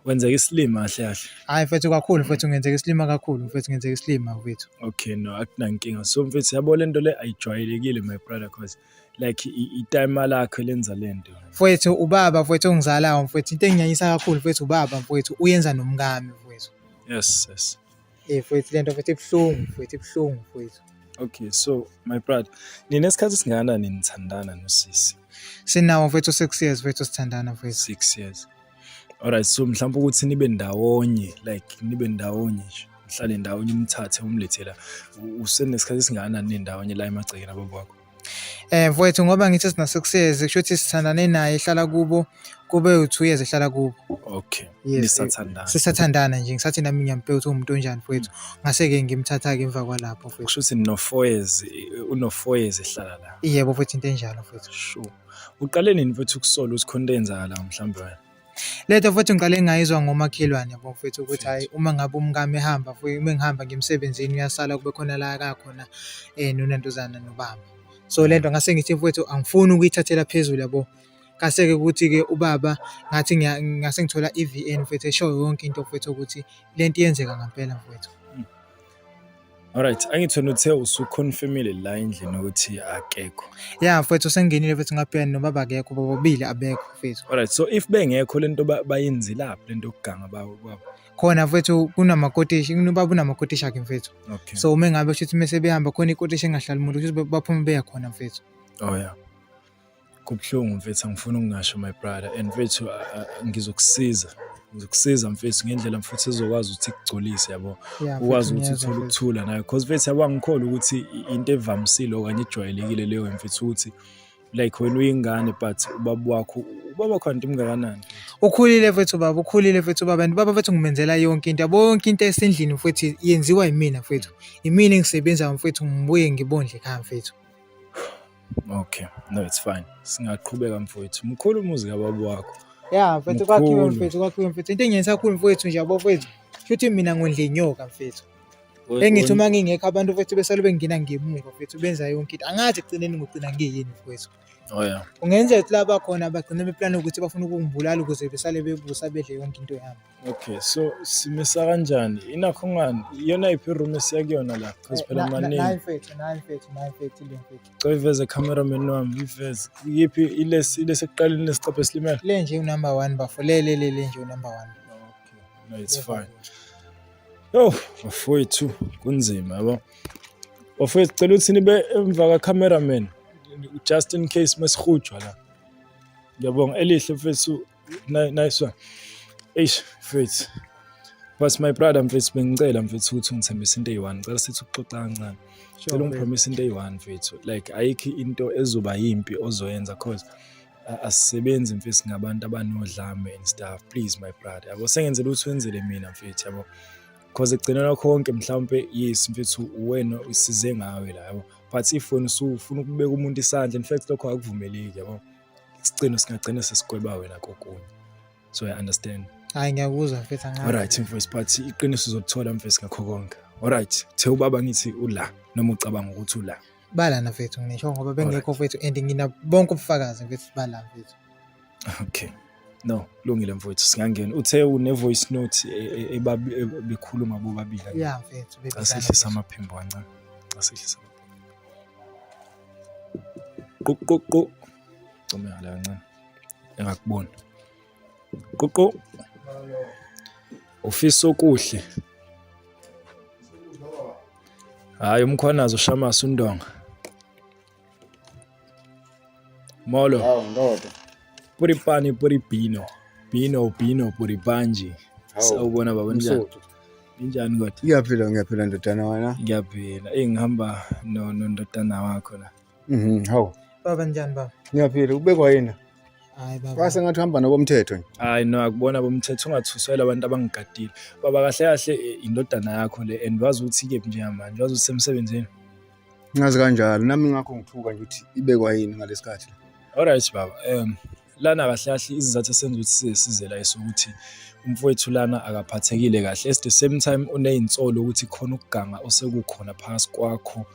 Wenzeka isilima kahle kahle. Hayi mfethu kakhulu mfethu ngenzeka isilima kakhulu mfethu ngenzeka isilima mfethu. Okay, no, akunankinga. So mfethu yabo lento le ayijwayelekile my brother cause like itime lakho lenza lento. Mfethu ubaba mfethu ongizalayo mfethu into enginyanyisa kakhulu mfethu ubaba mfethu uyenza nomngami mfethu. Yes. Mfethu lento mfethu ibuhlungu mfethu. Okay, so my brother, ninesikhathi singana nithandana nosisi? Sinawo mfethu 6 years mfethu sithandana mfethu. 6 years. Alright, so mhlawumbe ukuthi nibe ndawonye nje. Mhlale ndawonye umthathe umlethe la. Usenesikhathi singana nendawonye la emagcekeni ababo wakho? Mfethu ngoba ngithi sina 6 years kusho ukuthi sithandane naye ehlala kubo kube u2 years ehlala kubo. Okay. Yes, Nisathandana. sisathandana nje ngisathi nami ngiyampe ukuthi umuntu onjani mfethu. Ngase ke ngimthatha ke emva kwalapho mfethu. Kusho ukuthi uno4 years ehlala la. Yebo mfethu into enjalo mfethu. Sure. Uqale nini mfethu ukusola usikhonto enzakala mhlawumbe wena? Lento mfethu ngiqale ngayizwa ngomakhelwane yabo mfethu ukuthi hayi uma ngabe umngame ehamba mfethu uma ngihamba ngimsebenzini uyasala kube khona la akakhona nonantuzana nobaba. So lento ngase ngithi mfethu angifuni ukuyithathela phezulu yabo. Kase ke ukuthi ke ubaba ngathi ngase ngithola iVN mfethu esho yonke into mfethu ukuthi lento iyenzeka ngempela mfethu. Alright, angithona uthe usuconfirmile la endlini ukuthi akekho. Yeah mfethu sengingenile mfethu ngapha nobaba akekho bobabili abekho mfethu. Alright, so if bengekho lento bayenzilaphi lento okuganga babo? Khona mfethu kunamakotishi ubaba unamakotishi akhe mfethu. Okay. So uma ngabe futhi mase behamba khona ikotishi engahlali umuntu ukuthi baphuma beya khona mfethu. Oh yeah. Kubhlungu mfethu angifuni ukungasho my brother and mfethu ngizokusiza mfethu ngendlela mfethu ezokwazi ukuthi ikugcolise yabo. Ukwazi ukuthi uthole ukuthula nayo because mfethu yabangikhola ukuthi into evamisile okanye ejwayelekile leyo mfethu ukuthi like when uyingane but ubaba wakho into imngakanani. Ukhulile mfethu baba baba mfethu ngimenzela yonke into esendlini mfethu yenziwa yimina mfethu. Imina engisebenza mfethu ngibuye ngibondle ekhaya mfethu. Okay, no it's fine. Singaqhubeka mfethu. Mkhulu umuzi kababa wakho. Yeah, mfethu kwakhiwe mfethu. Into engiyenza kakhulu mfethu nje yabo mfethu. Futhi mina ngondle inyoka mfethu. Engithi uma ngingekho abantu mfethu besale bengina ngemuva mfethu benza yonke into. Angathi egcineni ngigcina ngiyini mfethu. Oh yeah. Ungenzeka ukuthi laba khona bagcina beplan ukuthi bafuna ukungibulala ukuze besale bebusa bedle yonke into yami. Okay, so simisa kanjani? Inakho ngani? Iyona iphi room esiyakuyona la? Because phela maningi. 9 mfethu le mfethu. Coveze cameraman wami iveze. Yipi ilesi ekuqaleni lesicaphe slimela? Le nje unumber 1 bafo le nje unumber 1. Okay. No it's fine. Yo, bafowethu kunzima yabo. Bafowethu cela ukuthi nibe emva ka cameraman just in case masihujwa la. Ngiyabonga elihle mfethu. Nice one. Eish mfethu. But my brother mfethu bengicela mfethu ukuthi ungithembise into eyi1. Ngicela sithi ukuxoxa kancane. Ngicela ungipromise into eyi1 mfethu. Like ayikho into ezoba yimpi ozoyenza cause asisebenzi mfethu ngabantu abanodlame and stuff. Please my brother. Yabo sengenzela ukuthi wenzele mina mfethu yabo. Cause ekugcineni konke mhlawumbe yes mfethu wena usize ngawe la yabo. But if wena usufuna ukubeka umuntu isandla in fact lokho akuvumeleki yabo. Isicino singagcina sesigweba wena kokunye. So I understand. Hayi ngiyakuzwa mfethu angazi. Alright mfethu but iqiniso uzothola mfethu ngakho konke. Alright, the ubaba ngithi ula noma ucabanga ukuthi ula. Bala na mfethu ngisho ngoba bengekho mfethu and ngina bonke ubufakazi mfethu bala mfethu. Okay. No, lungile mfethu singangena. Uthe une voice note ebekhuluma bobabili. Yeah mfethu bebizana. Asehlisa amaphimbo kancane. Asehlisa. Qoqoqo. Coma la kancane. Engakubona. Qoqo. Ufisa okuhle. Hayi umkhwanazo Shamasi uNdonga. Molo. Hawu ndoda. Puripani puripino. Pino puripanji. Sawubona baba njani? Injani kodwa? Ngiyaphila ndodana wena. Ngiyaphila. Ngihamba nondodana wakho la. Hawu. Baba njani baba? Ngiyaphila ubekwa yena. Hayi baba. Wase ngathi uhamba nobomthetho nje. Hayi no akubona bomthetho ungathuswela abantu abangigadile. Baba kahle indodana yakho le and wazi ukuthi ke nje manje wazi usemsebenzini. Ngazi kanjalo nami ngakho ngithuka nje ukuthi ibekwa yini ngalesikhathi. Alright baba. Lana kahle izizathu esenza ukuthi size la esokuthi umfowethu lana akaphathekile kahle at the same time uneyintsolo ukuthi khona ukuganga osekukhona phakathi kwakho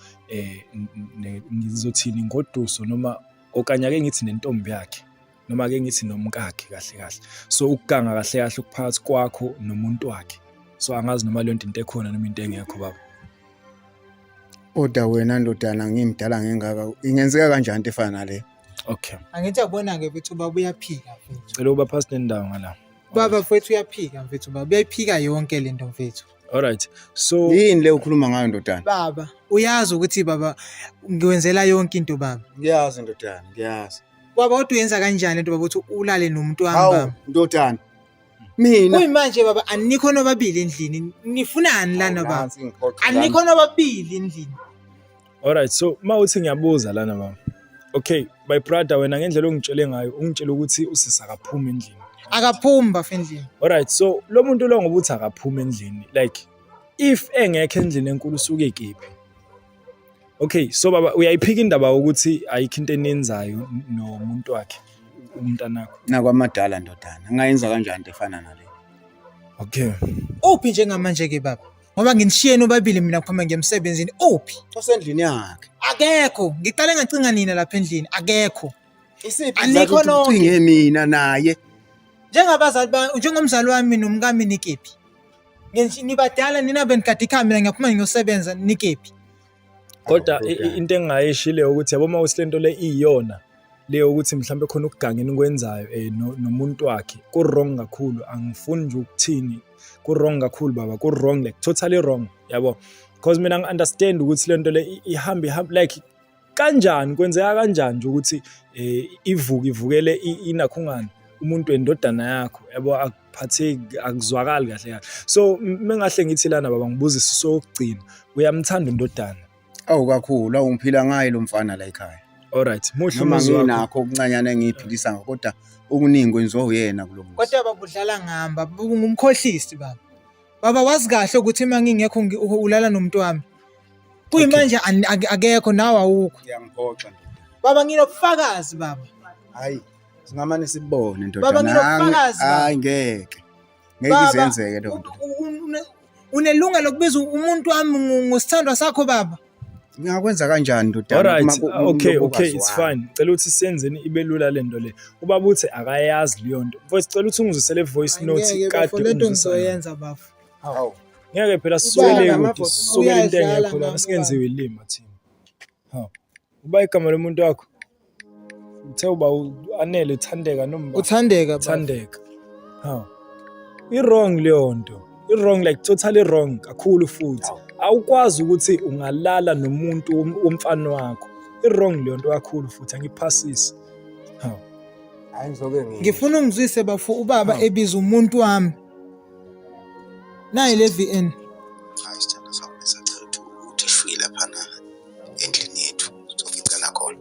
ngizothini ngoduso noma okanye ake ngithi nentombi yakhe noma ake ngithi nomkakhe kahle kahle. So ukuganga kahle kahle ukuphakathi kwakho nomuntu wakhe. So angazi noma leyo into ekhona noma into engekho baba. Kodwa wena ndodana ngimdala ngengaka ingenzeka kanjani into efana nale? Okay. Angithi yabona-ke mfethu baba uyaphika mfethu. Cela uba phasi nendawo ngala. Baba mfethu uyaphika mfethu baba. Uyayiphika yonke lento mfethu. Alright. So Yini le ukhuluma ngayo ndodana? Baba, uyazi ukuthi baba ngiwenzela yonke into baba. Ngiyazi ndodana, ngiyazi. Baba kodwa uyenza kanjani lento baba ukuthi ulale nomuntu wami Hawu baba? ndodana. Mina Kuyimanje baba anikho nobabili endlini. Nifunani lana baba? Anikho nobabili endlini. alright, so mawuthi ngiyabuza lana baba. Okay, my brother wena ngendlela ongitshele ngayo ungitshela ukuthi usisa akaphuma endlini. Akaphumi bafa endlini. Alright, so lo muntu lo ngoba uthi akaphuma endlini, like if engekho endlini enkulu usuke ekephi? Okay, so baba uyayiphika indaba ukuthi ayikho into enenzayo nomuntu wakhe umntanakho. nakwamadala ndodana. Ngayenza kanjani into efana nale? Okay. Uphi njengamanje ke baba? Ngoba nginishiye nobabili mina kuphuma ngemsebenzini. Uphi? Osendlini yakhe. Akekho. Ngiqale ngacinga nina lapha endlini. Akekho. Isiphi Anikho isizathu nonke. ucinge mina naye? Njengomzali wami nomkami nikephi? Nibadala nina benikade ikhaya mina ngiyaphuma ngiyosebenza nikephi? Kodwa into engayishile ukuthi yabo mawusilento le iyona leyo ukuthi mhlambe khona ukuganga enikwenzayo nomuntu wakhe ku wrong kakhulu. Angifuni nje ukuthini ku wrong kakhulu baba, ku wrong like totally wrong yabo, because mina ngi understand ukuthi lento le ihamba like kanjani kwenzeka kanjani nje ukuthi ivukele inakhungani umuntu endodana yakho yabo akuphatheki akuzwakali kahle kahle. So mengahle ngithi lana baba ngibuza isiso sokugcina uyamthanda indodana? Awu kakhulu, awungiphila ngaye lo mfana la ekhaya. Alright, muhle Noma umuzwa wakho. nginakho okuncanyana engiyiphilisa ngakho kodwa okuningi kwenziwa uyena kulo muntu. Kodwa baba udlala ngihamba, ungumkhohlisi baba. Baba wazi kahle ukuthi uma ngingekho ulala nomuntu wami. Kuyimanje akekho nawe awukho. Ngiyangiphoxa. Baba nginobufakazi baba. Hayi, singamane sibone ndodana. Baba nginobufakazi baba. Hayi ngeke. Ngeke izenzeke lo nto. Unelunga lokubiza umuntu wami ngosithandwa sakho baba. Ngiyakwenza kanjani ndodana? Alright, okay, it's fine. Cela ukuthi senzeni ibe lula lento le. Ubaba uthi akayazi leyo nto. Mfowethu cela ukuthi ungizwisele voice note kade lento ungizwisele. ngizoyenza bafu. Hawu. Ngeke phela siswele Ubaba, ukuthi sisukele into uyadlala engekho la ngami, singenziwe ilima thina. Ha. Uba igama lomuntu wakho. Uthe uba anele uthandeka noma Uthandeka baba. uthandeka. Ha. I-wrong leyo nto. I-wrong like totally wrong kakhulu futhi. Awukwazi ukuthi ungalala nomuntu womfana wakho. I-wrong leyo nto kakhulu futhi angiphasisi. Ha. Hayi ngizoke Ngifuna ungizwise bafu ubaba ebiza umuntu wami. Nayi le VN. Hayi sithanda sakho besacela ukuthi shwile lapha endlini yethu sokicela khona.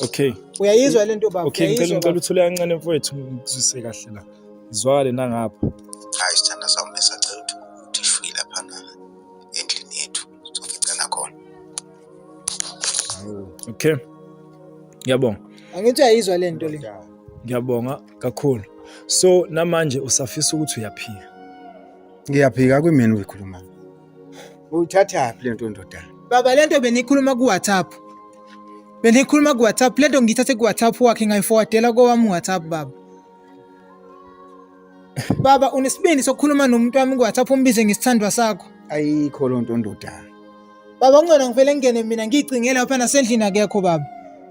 Okay. Uyayizwa lento baba? Okay, ngicela uthule kancane mfowethu ngizwise kahle la. Izwakale nangapha. Hayi sithanda sakho besacela ukuthi shwile lapha endlini yethu sokicela khona. Okay. Ngiyabonga. Angithi uyayizwa lento le. Ngiyabonga kakhulu. So namanje usafisa ukuthi uyaphika. Ngiyaphika kwimini uyikhuluma. Uthatha phi lento ndodana? Baba lento benikhuluma ku WhatsApp. Benikhuluma ku WhatsApp lento ngithathe ku WhatsApp wakhe ngayiforwardela kowami WhatsApp baba. Baba unesibindi sokukhuluma nomuntu wami ku WhatsApp umbize ngesithandwa sakho. Ayikho lo nto ndodana. Baba ungcona ngivele ngene mina ngicingele lapha nasendlini akekho baba.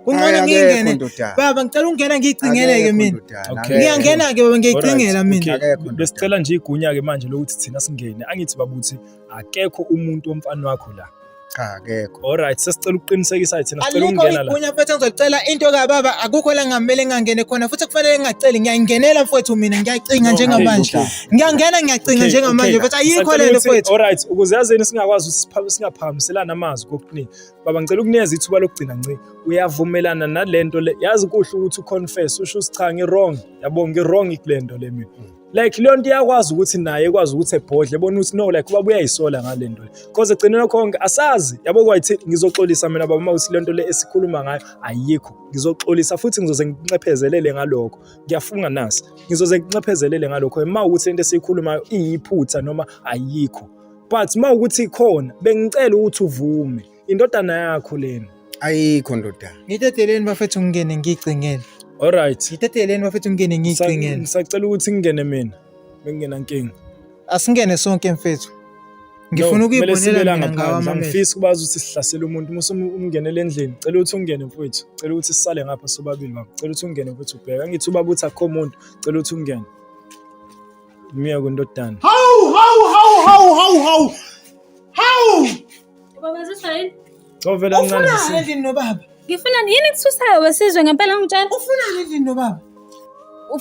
Ungcona Akekho ngingene. ndodana. Baba ngicela ungena ngicingele-ke mina. Okay. Ngiyangena-ke baba ngiyicingela mina. Okay. Besicela nje igunya-ke manje lokuthi thina singene. Angithi babuthi akekho umuntu womfana wakho la. Cha akekho. Alright, sesicela ukuqinisekisa thina sicela Alikho ukungena la. igunya mfethu ngizocela into ka baba akukho la ngamele ngangene khona futhi kufanele ngingaceli ngiyangenela mfethu mina ngiyacinga njengamanje. Ngiyangena ngiyacinga njengamanje mfethu ayikho lento mfethu. Alright, ukuze yazeni singakwazi ukuthi singaphakamiselana amazwi kokuningi. Baba ngicela ukunikeza ithuba lokugcina nci. Uyavumelana nalento le. Yazi kuhle ukuthi uconfess usho cha ngirong. Yabo ngirong ikulento le mina. Like leyo nto iyakwazi ukuthi naye ekwazi ukuthi ebhodle ebona ukuthi no like ubaba uyayisola ngalento le. Because egcineni konke asazi yabo kwayithi ngizoxolisa mina baba mawuthi lento le esikhuluma ngayo ayikho. Ngizoxolisa futhi ngizoze ngicephezelele ngalokho. Ngiyafunga nasi. Ngizoze ngicephezelele ngalokho. Uma ukuthi lento esikhulumayo iyiphutha noma ayikho. But uma ukuthi ikhona bengicela ukuthi uvume. Indodana yakho lena. Ayikho ndodana. Ngiteteleni bafethu ngingene ngicingele. Alright. Ngithetheleni bafethu ngene ngiyicingele. Ngisacela ukuthi ngingene mina. Bengena nkinga. Asingene sonke mfethu. Ngifuna ukuyibonela mina ngawo amamehlo. Ngifisa ukubazi ukuthi sihlasela umuntu musu umngenele endlini. Cela ukuthi ungene mfowethu. Cela ukuthi sisale ngapha sobabili baba. Cela ukuthi ungene mfowethu ubheka. Ngithi ubaba uthi akho umuntu. Cela ukuthi ungene. Miya kundodana. Hawu. Baba zisayini? Ovela Ufuna ngani? endlini nobaba? Ngifuna yini kususayo wesizwe ngempela ngitshela? Ufuna endlini nobaba?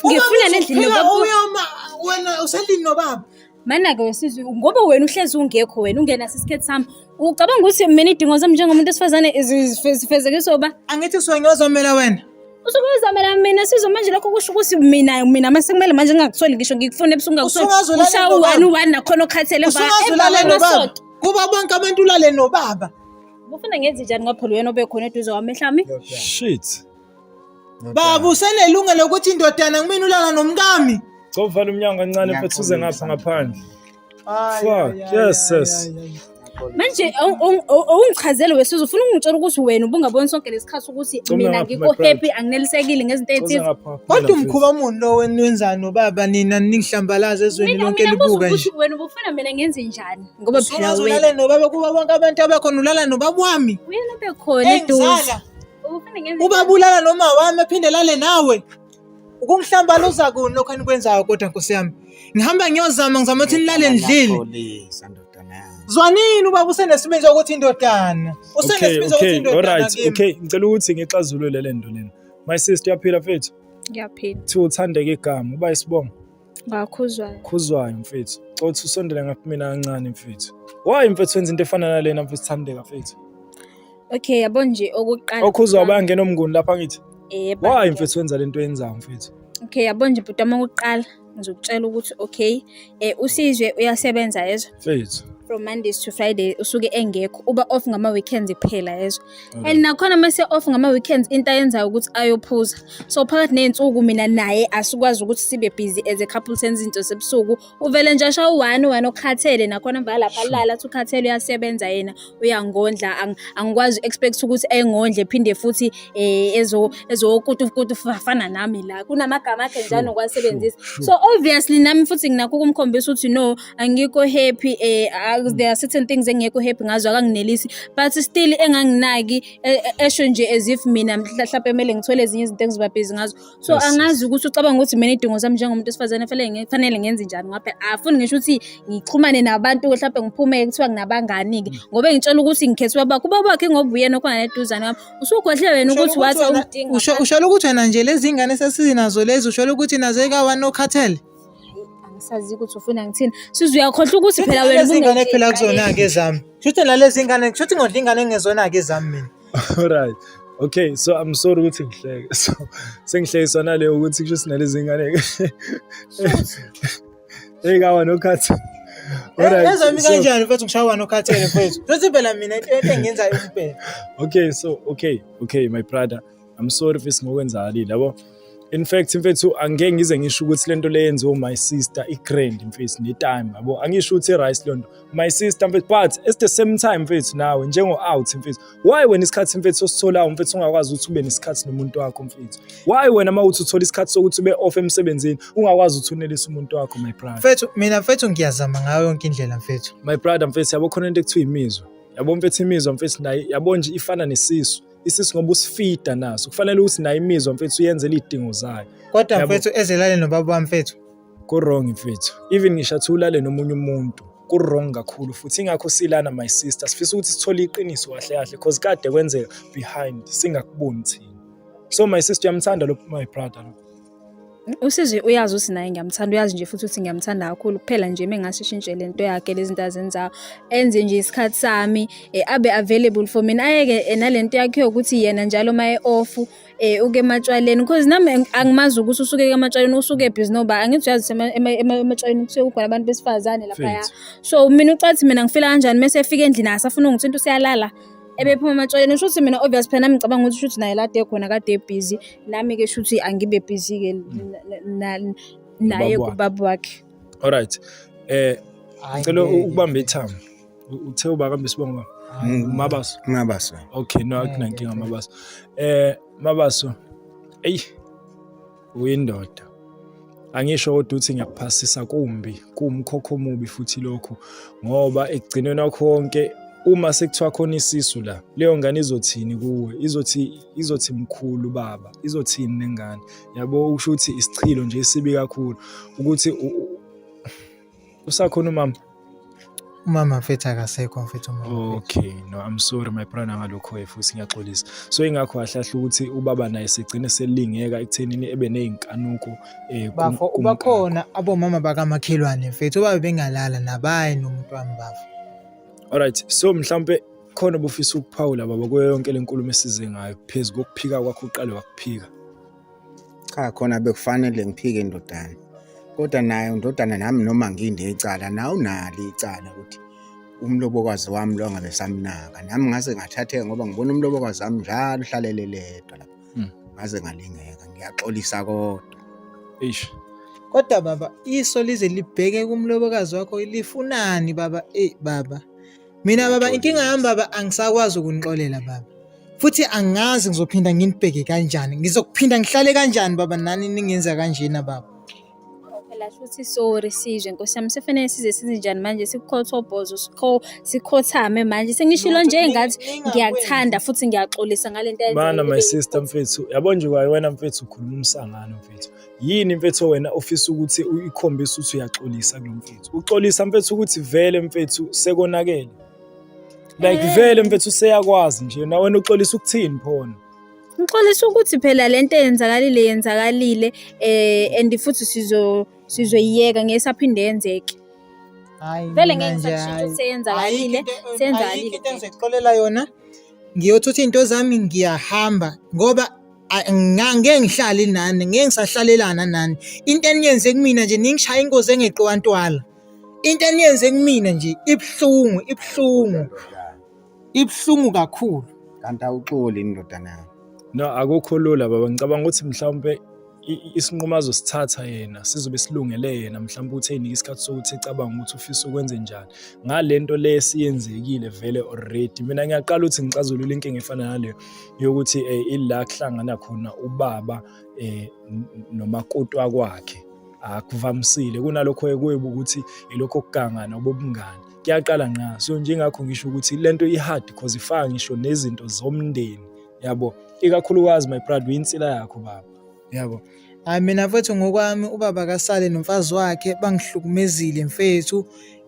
Ngifuna nendlini nobaba. Uyoma wena usendlini nobaba. Mana ke wesizwe ngoba wena uhlezi ungekho wena ungena sisikhethi sami. Ucabanga ukuthi mina idingo zami njengomuntu esifazane izifezekiswa ba? Angithi sonyozomela wena. Usukuzamela mina sizwe manje lokho kusho ukuthi mina mase kumele manje ngingakutholi ngisho ngikufuna ebusungu ngakutholi. Ushawu wani nakhona okhathele Usungazulale nobaba. Kuba bonke abantu ulale nobaba. Ufuna ngenze njani ngaphela wena obekhona eduze kwami mhlami? Shit. Baba usenelungelo ukuthi indodana kumina ulala nomkami. Sovala umnyango kancane mfethu uze ngapha ngaphandle. Fuck, yes. Manje ungichazele wesizwe ufuna ungitshela ukuthi wena ubungaboni sonke lesikhathi ukuthi mina ngikho happy anginelisekile ngezinto ezithize. Kodwa umkhuba muni lo wena wenzani nobaba nina ningihlambalaza ezweni lonke libuka nje. Wena ubufuna mina ngenze njani ngoba phela Usungazulale wena nobaba kuba bonke abantu abakhona ulala nobaba wami. wena bekhona eduze. Engizala. Ubufuna ngenze Ubaba ulala noma wami aphinde lale nawe. Ukungihlambalaza kuni lokho enikwenzayo kodwa Nkosi yami. Ngihamba ngiyozama ngizama ukuthi nilale endlini. Zwanini ubaba usenesibindi ukuthi indodana. Usenesibindi ukuthi indodana. Alright. Okay, ngicela ukuthi ngixazulule le nto lena. My sister yaphila mfethu. ngiyaphila Thi uthandeke igama, uba isibongo. ngakhuzwayo. Khuzwayo mfethu. Xothi usondele ngapha mina kancane mfethu. Why mfethu wenza into efana nalena mfethu thandeka mfethu? Okay yabo nje okokuqala. Okhuzwa bayangena omnguni lapha ngithi. Yebo. Why mfethu wenza lento yenzayo mfethu? Okay yabo nje bhuti wami okokuqala ngizokutshela ukuthi okay usizwe uyasebenza yezwa. Mfethu. From Mondays to Friday usuke engekho uba off ngama weekends kuphela yezwa. And nakhona mase off ngama weekends into ayenzayo ukuthi ayophuza. So phakathi nezinsuku mina naye asikwazi ukuthi sibe busy as a couple senze into sebusuku. Uvele nje asha u1 okhathele nakhona mva lapha lala athi ukhathele uyasebenza yena uyangondla angikwazi expect ukuthi engondle phinde futhi ezokutukutu fana nami la kunamagama akhe njalo kwasebenzisa. So obviously nami futhi nginakho ukumkhombisa ukuthi no angikho happy there are certain things engekho happy ngazo akanginelisi but still enganginaki esho nje as if mina mhlawumbe emele ngithole ezinye izinto engizibabhizi ngazo. So angazi ukuthi ucabanga ukuthi mina idingo zami njengomuntu esifazane fanele ngenze njani ngapha afuni ngisho ukuthi ngixhumane nabantu mhlawumbe ngiphume kuthiwa nginabangani ke ngoba ngitshela ukuthi ngikhethe baba kuba bakhe ngoba uyena khona neduzane wami usukhohle wena ukuthi wathi ungidinga. Usho ukuthi wena nje lezi ingane sesizinazo lezi usho ukuthi nazo ekawana okhathele. Sazi ukuthi ufuna ngithini sizo uyakhohle ukuthi phela wena ubungane phela kuzona ke ezami futhi nalezi ingane futhi ngodla ingane ngezona ke ezami mina. Alright. Okay, so I'm sorry ukuthi ngihleke. So sengihlekiswa nale ukuthi kusho sinalezi ingane. Ekawa nokhathi. Alright. Ezami kanjani mfethu ngishawa nokhathele mfethu. Futhi phela mina into engenzayo kuphela. Okay, so okay my brother. I'm sorry if ngokwenzakalile yabo. In fact mfethu angeke ngize ngisho ukuthi lento le yenziwe my sister igrand mfethu netime yabo angisho ukuthi rice lonto my sister mfethu but at the same time mfethu nawe njengo out mfethu why wena isikhathi mfethu ositholayo mfethu ungakwazi ukuthi ube nesikhathi nomuntu wakho mfethu why wena mawuthi uthola isikhathi sokuthi ube off emsebenzini ungakwazi ukuthunelisa umuntu wakho my brother mfethu mina mfethu ngiyazama ngayo yonke indlela mfethu my brother mfethu yabo khona into ekuthiwa imizwa yabo mfethu imizwa mfethu naye yabo nje ifana nesisu isisu ngoba usifida naso kufanele ukuthi nayo imizwa mfethu uyenzele idingo zayo kodwa mfethu ezelale nobaba wami mfethu ku wrong mfethu even ngishathi ulale nomunye umuntu ku wrong kakhulu futhi ingakho silana my sister sifisa ukuthi sithole iqiniso kahle kahle because kade kwenzeka behind singakuboni thina so my sister yamthanda lo my brother lo Usizwe uyazi ukuthi naye ngiyamthanda uyazi nje futhi ukuthi ngiyamthanda kakhulu kuphela nje mengasishintshe lento yakhe lezi zinto azenzayo enze nje isikhathi sami abe available for mina ayeke nalento yakhe ukuthi yena njalo maye off uke ematshwaleni because nami angimazi ukuthi usuke ematshwaleni usuke busy noba angithi uyazi ematshwaleni kusuke kukhona abantu besifazane lapha ya so mina ucathi mina ngifila kanjani mase efika endlini asafuna ngithinta usiyalala ebephuma ematshwaleni shuthi mina obvious phela nami ngicabanga ukuthi shuthi naye lade khona kade busy nami ke shuthi angibe busy ke naye kubaba wakhe. Alright ngicela ukubamba ithama uthe uba kambe sibonga Mabaso Mabaso okay no akunankinga Mabaso Mabaso uyindoda. Angisho kodwa ukuthi ngiyakuphasisa kumbi, kuwumkhokho omubi futhi lokhu, ngoba ekugcineni kwakho konke uma sekuthiwa khona isisu la, leyo ngane izothini kuwe? Izothi mkhulu baba, izothini nengane? Yabo, usho ukuthi isichilo nje esibi kakhulu ukuthi usakhona umama. Umama mfethu akasekho mfethu umama. Okay, no, I'm sorry my brother ngalokho futhi ngiyaxolisa. So ingakho kahlahle ukuthi ubaba naye segcine selingeka ekuthenini ebe nezinkanuko bafo ubakhona abomama bakamakhelwane mfethu babe bengalala nabaye nomuntu wami bafo. Alright, so mhlambe khona obufisa ukuphawula baba kuyo yonke lenkulumo esize ngayo phezulu kokuphika kwakho uqale wakuphika. Cha khona bekufanele ngiphike indodana. Kodwa naye indodana nami noma nginde icala nawe unali icala ukuthi umlobokazi wami lo ngabe samnaka. Nami ngase ngathatheka ngoba ngibona umlobokazi wami njalo uhlaleleledwa lapha. Ngaze ngalingeka ngiyaxolisa kodwa. Eish. Kodwa baba iso lize libheke kumlobokazi wakho lifunani baba baba. Mina baba inkinga yami baba angisakwazi ukunixolela baba. Futhi angazi ngizophinda nginibheke kanjani. Ngizokuphinda ngihlale kanjani baba nani ningenza kanjena baba. Phela futhi sorry sizwe Nkosi yami sefanele size sizinjani manje sikukhothobozo sikhothame manje sengishilo nje ngathi ngiyakuthanda futhi ngiyaxolisa ngalento ayenza. Bana my sister mfethu, yabo nje kwaye wena mfethu ukhuluma umsangano mfethu. Yini mfethu wena ofisa ukuthi ikhombise ukuthi uyaxolisa kulo mfethu? Uxolisa mfethu ukuthi vele mfethu sekonakele. Like vele mfethu seyakwazi nje na wena uxolisa ukuthini phona? Ngixolisa ukuthi phela lento yenzakalile and futhi sizoyiyeka ngesaphinde yenzeke. Hayi Vele ngenza seyenzakalile senzakalile. Into engizexolela yona ngiyothatha into zami ngiyahamba ngoba ngeke ngihlale nani ngeke ngisahlalelana nani. Into eniyenze kumina nje ningishaya inkosi engeqwantwala. Into eniyenze kumina nje ibhlungu kakhulu. Kanti awuxoli indodana yami. No, akukho lula baba, ngicabanga ukuthi mhlawumbe isinqumo azosithatha yena sizobe silungele yena mhlawumbe uthi enika isikhathi sokuthi ecabanga ukuthi ufisa ukwenza njani ngalento le siyenzekile vele already. Mina ngiyaqala ukuthi ngicazulule inkinga efana naleyo yokuthi ila kuhlangana khona ubaba nomakoti wakwakhe akuvamisile kunalokho ekuyeba ukuthi ilokho kugangana obobungane kuyaqala nqa. So njengakho ngisho ukuthi lento ihard because ifaka ngisho nezinto zomndeni, yabo, ikakhulukazi my brother uyinsila yakho baba, yabo. Hayi mina futhi ngokwami ubaba kasale nomfazi wakhe bangihlukumezile mfethu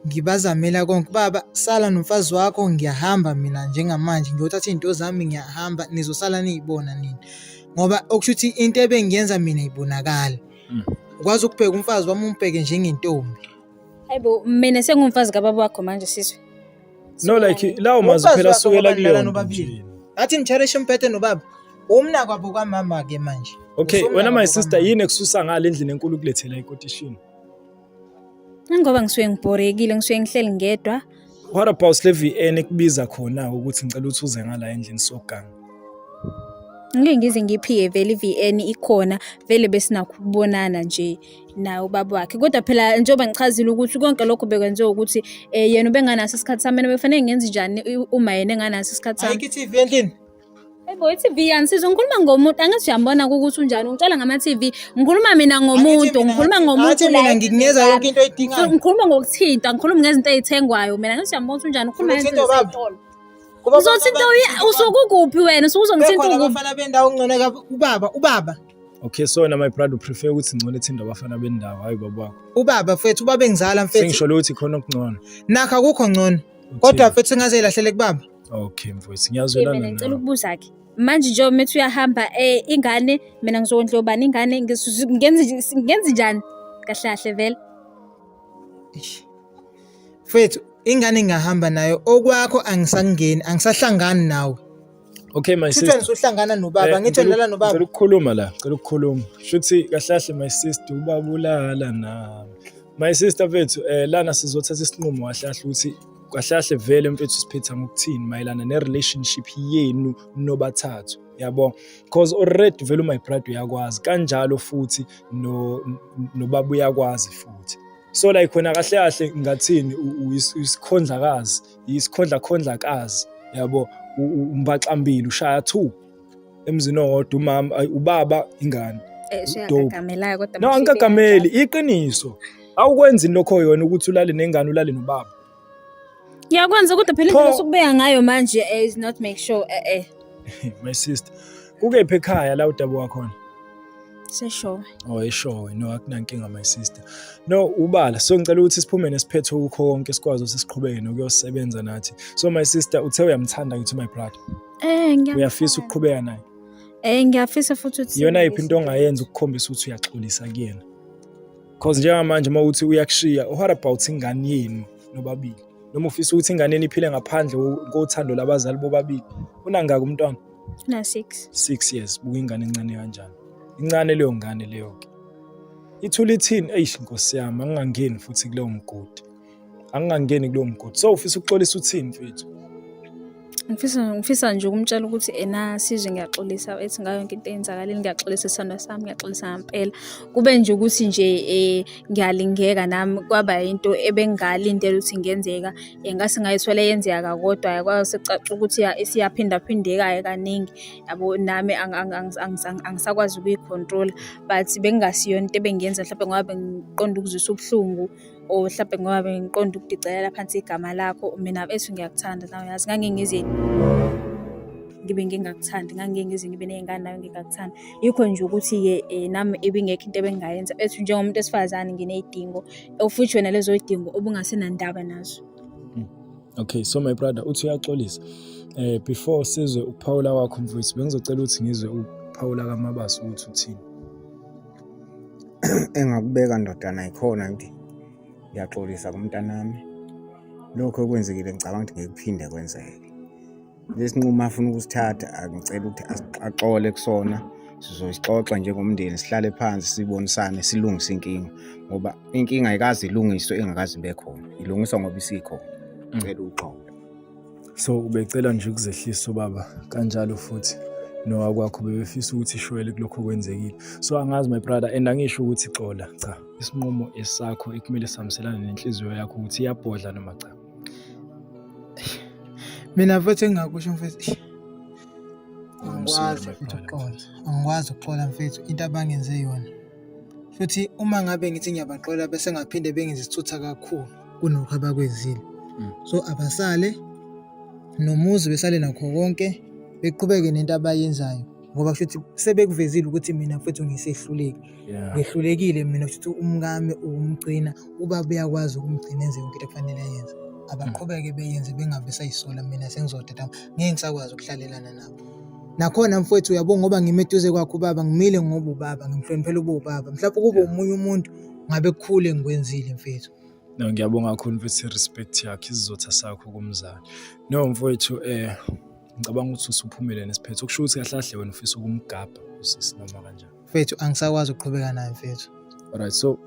ngibazamela konke. Baba sala nomfazi wakho ngiyahamba mina njengamanje ngiyothatha izinto zami ngiyahamba nizosala nizibona nini ngoba okushuthi into ebengiyenza mina ibonakala. Ukwazi ukubheka umfazi wami umbheke njengentombi. Hayibo mina sengumfazi kababa wakho manje sizwe. No like lawo mazi phela sukela kuleyo nje. Athi ngicherishe umphethe nobaba. Umna kwabo kamama ke manje. Okay, wena my sister yini ekususa ngale endlini enkulu kulethela ikotishini? Ngoba ngisuke ngibhorekile ngisuke ngihleli ngedwa. What about le VN ekubiza khona ukuthi ngicela ukuthi uze ngala endlini soganga? Ngeke ngize ngiphiye vele iVN ikhona vele besinakho ukubonana nje na ubaba wakhe. Kodwa phela njengoba ngichazile ukuthi konke lokho bekwenziwa ukuthi yena ubenganaso isikhathi sami befanele ngenze njani uma yena enganaso isikhathi sami. Ayikho iTV endlini. Hayibo iTV yani sizokhuluma ngomuntu angathi uyambona ukuthi unjani ngicela ngama TV ngikhuluma mina ngomuntu ngikhuluma ngomuntu mina ngikunikeza yonke into oyidingayo. Ngikhuluma ngokuthinta ngikhuluma ngezinto ezithengwayo mina ngathi uyambona ukuthi unjani ukhuluma ngezinto ezitolo. Uzothinta usukuphi wena usuzongithinta ukuphi? Abafana bendawo ongcone ubaba. Okay, so na my brother prefer ukuthi ngcone thinda abafana bendawo hayi baba wakho. Ubaba mfethu uba bengizala mfethu. Sengisho ukuthi khona okungcono. Nakho akukho ngcono. Kodwa mfethu ngaze ilahlele kubaba. Okay mfethu ngiyazwelana nawe. Mina ngicela ukubuza ke. Manje nje methi uyahamba ingane mina ngizondlobana ingane ngenze njani kahlahle vele. Mfethu ingane ngahamba nayo okwakho angisangeni angisahlangani nawe. Okay my sister. Sithi uhlangana nobaba ngithi ndlala nobaba. Ngicela ukukhuluma la, ngicela ukukhuluma. Shuthi kahlahle my sister ubabulala nami. My sister mfethu lana sizothatha isinqumo kahlahle ukuthi kahlahle vele mfethu siphetha ngokuthini mayelana ne relationship yenu nobathathu, yabo, because already vele my brother uyakwazi kanjalo futhi nobaba uyakwazi futhi. So like wena kahle kahle ngathini isikhondlakazi, yabo, umbaxambili ushaya 2 emzini owodwa umama ubaba ingane. Suyagagamelayo kodwa No, manje angikagameli iqiniso. Awukwenzi lokho yona ukuthi ulale nengane ulale nobaba. ngiyakwenza kodwa phela indlela sokubeka ngayo manje is not make sure My sister. Kukephi ekhaya la udaba wakhona? seshowe. Oh, eshowe. No, akunankinga my sister. No, ubala. So ngicela ukuthi siphume nesiphetho ukho konke sikwazi ukuthi siqhubeke nokuyosebenza nathi. So my sister, uthe uyamthanda ngithi my brother. Uyafisa ukuqhubeka naye. Ngiyafisa futhi ukuthi Iyona iphi into ongayenza ukukhombisa ukuthi uyaxolisa kuyena. Because njengamanje mawuthi uyakushiya, what about ingane yenu nobabili? Noma ufisa ukuthi ingane yenu iphile ngaphandle kothando labazali bobabili. Unangaka umntwana? na 6. 6 years. Buka ingane encane kanjani? Incane leyo ngane leyo ke. Ithula ithini? Eish Nkosi yami, angangeni futhi kuleyo mgodi. Angangeni kuleyo mgodi. So ufisa ukuxolisa uthini mfethu? Ngifisa nje ukumtshela ukuthi sizwe ngiyaxolisa ethi ngayo yonke into eyenzakalile, ngiyaxolisa isandla sami, ngiyaxolisa ngempela. Kube nje ukuthi nje ngiyalingeka nami kwaba into ebengalindele ukuthi ingenzeka, ngase ngayithola yenzeka kodwa yakwazi secaca ukuthi isiyaphinda phindeka kaningi. Yabo nami angisakwazi ukuyicontrol, but bengasiyona into ebengiyenza mhlawumbe ngoba bengiqonda ukuzwisa ubuhlungu o mhlawumbe ngoba bengiqonda ukudicelela phansi igama lakho. Mina ethi ngiyakuthanda nawe yazi ngangingize ngibe ngingakuthandi, ngangingize ngibe ney'ngane nawe ngingakuthandi. Yikho nje ukuthi-ke nami ebingekho into ebengayenza ethi njengomuntu esifazane nginey'dingo futhi wena lezo y'dingo obungasenandaba nazo. Okay, so my brother, uthi uyaxolisa. Before sizwe ukuphawula kwakho mfowethu, bengizocela ukuthi ngizwe ukuphawula kaMabaso ukuthi uthini. Engakubeka ndodana ikhona ngithi ngiyaxolisa kumntanami. Lokho okwenzekile ngicabanga ukuthi ngekuphinde kwenzeke. Lesinqumo afuna ukusithatha angicela ukuthi axole kusona. Sizosixoxa njengomndeni, sihlale phansi sibonisane, silungise inkinga ngoba inkinga ayikazi ilungiswe engakazi bekhona. Ilungiswa ngoba isikhona. Ngicela uxolo. So ubecela nje ukuzehlisa ubaba kanjalo futhi nowakwakho bebefisa ukuthi ishwele kulokho kwenzekile. So angazi my brother, and angisho ukuthi xola, cha, isinqumo esakho ekumele samselane nenhliziyo yakho ukuthi iyabhodla noma cha. Mina futhi engingakusho mfethu angikwazi ukuxola mfethu into abangenze yona. Futhi uma ngabe ngithi ngiyabaxola bese ngaphinde bengenze isithutha kakhulu kunokho abakwezile. So abasale nomuzi besale nakho konke beqhubeke nento abayenzayo ngoba kusho ukuthi sebekuvezile ukuthi mina mfethu ngisehluleki. Ngehlulekile mina futhi umkami ukumgcina ubaba uyakwazi ukumgcina enze yonke into efanele ayenze. Abaqhubeke beyenze bengabe sayisola mina sengizothatha ngeke ngisakwazi ukuhlalelana nabo. Nakhona mfowethu uyabona ngoba ngimeduze kwakho ubaba ngimile ngoba ubaba ngimhloniphela ubaba. Mhlawumbe kube umunye umuntu ngabe kukhule ngikwenzile mfethu. No, ngiyabonga kakhulu mfethu respect yakhe isizotha sakho kumzali. No mfowethu ngicabanga ukuthi usuphumile nesiphetho. Kusho ukuthi kahle kahle wena ufisa ukumgabha usisi noma kanjani. Mfethu angisakwazi ukuqhubeka naye mfethu. Alright, so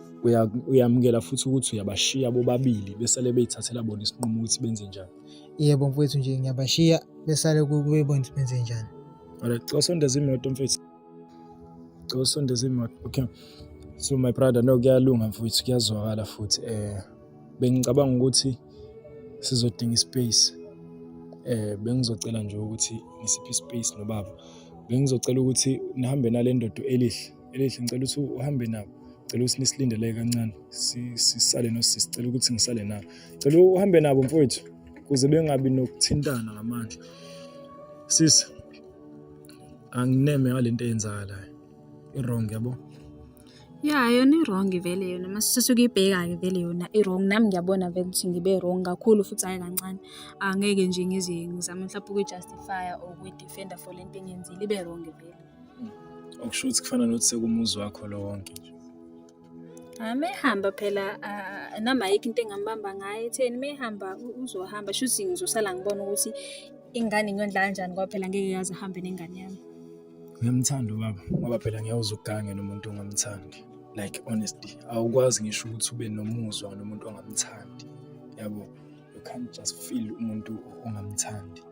uyamukela futhi ukuthi uyabashiya bobabili besale beyithathela bona isinqumo ukuthi benze njani. Yebo mfethu nje ngiyabashiya besale kubona ukuthi benze njani. Alright, cosondeza imoto mfethu. Cosondeza imoto. Okay. So my brother, no kuyalunga mfethu, kuyazwakala futhi bengicabanga ukuthi sizodinga ispace. Bengizocela nje ukuthi ngisiphi ispace nobaba. Bengizocela ukuthi nihambe nale ndodo elihle ngicela ukuthi uhambe nabo. Cela ukuthi nisilindele kancane. Sisale nosisi, cela ukuthi ngisale nabo. Cela uhambe nabo mfowethu kuze bengabi nokuthintana ngamandla. Sisi angineme ngalento eyenzakalayo. I-wrong yabo. Yeah, yona i-wrong vele yona. Masisuke ibheka-ke vele yona i-wrong. Nami ngiyabona vele ukuthi ngibe wrong kakhulu futhi hayi kancane. Angeke nje ngize ngizame mhlawumbe ukuyijustifya or ukuyidefenda for lento engiyenzile ibe wrong vele. Okusho ukuthi kufana nokuthi sekumuzi wakho lo wonke nje. Mehamba phela noma ayikho into engambamba ngayo etheni mehamba uzohamba shuthi ngizosala ngibona ukuthi ingane ngiyondla kanjani ngoba phela ngeke yazi ahambe nengane yami. Ngiyamthanda ubaba ngoba phela ngiyawuza ugange nomuntu ongamthandi. Like honestly, awukwazi ngisho ukuthi ube nomuzwa nomuntu ongamthandi. Yabo, you can't just feel umuntu ongamthandi.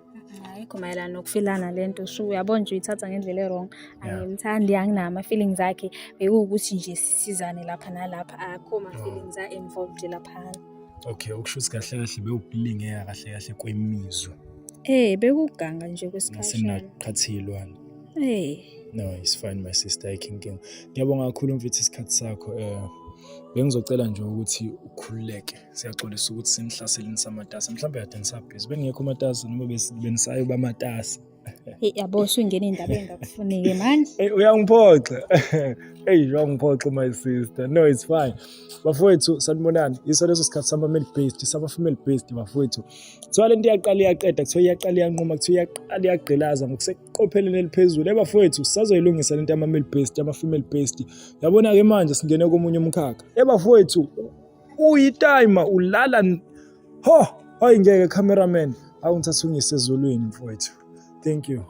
Ayikho mayelana nokufilana lento uyabona nje uyithatha ngendlela e-wrong. Angimthandi, anginama feelings zakhe bekuwukuthi nje sisizane lapha nalapha akho ma feelings are involved lapha. Okay, okusho ukuthi kahle kahle bewukulingeka kahle kahle kwemizwa. Bekuganga nje kwesikhathi. Nasenaqhathilwana. No, it's fine my sister, ayikho. Ngiyabonga kakhulu mfethu isikhathi sakho. Bengizocela nje ukuthi ukhululeke. Siyaxolisa ukuthi sinihlasele nisamatasa. Mhlawumbe kade nisabhizi. Bengekho amatasa noma benisayo bamatasa. Hey yabo usungena indaba engakufuneki manje. Uyangiphoxa. Uyangiphoxa my sister. No, it's fine. Bafowethu sanibonani. Yiso leso sikhathi sama-male based, sama-female based bafowethu. Kuthiwa lento iyaqala iyaqeda, kuthiwa iyaqala iyanquma, kuthiwa iyaqala iyagqilaza ngokuseqopheleni eliphezulu. Bafowethu sisazoyilungisa lento yama-male based, ama-female based. Yabona-ke manje singene komunye umkhakha. Bafowethu uyitime ulala hayi ngeke cameraman. Awungithatha ungise ezulwini mfowethu. Thank you.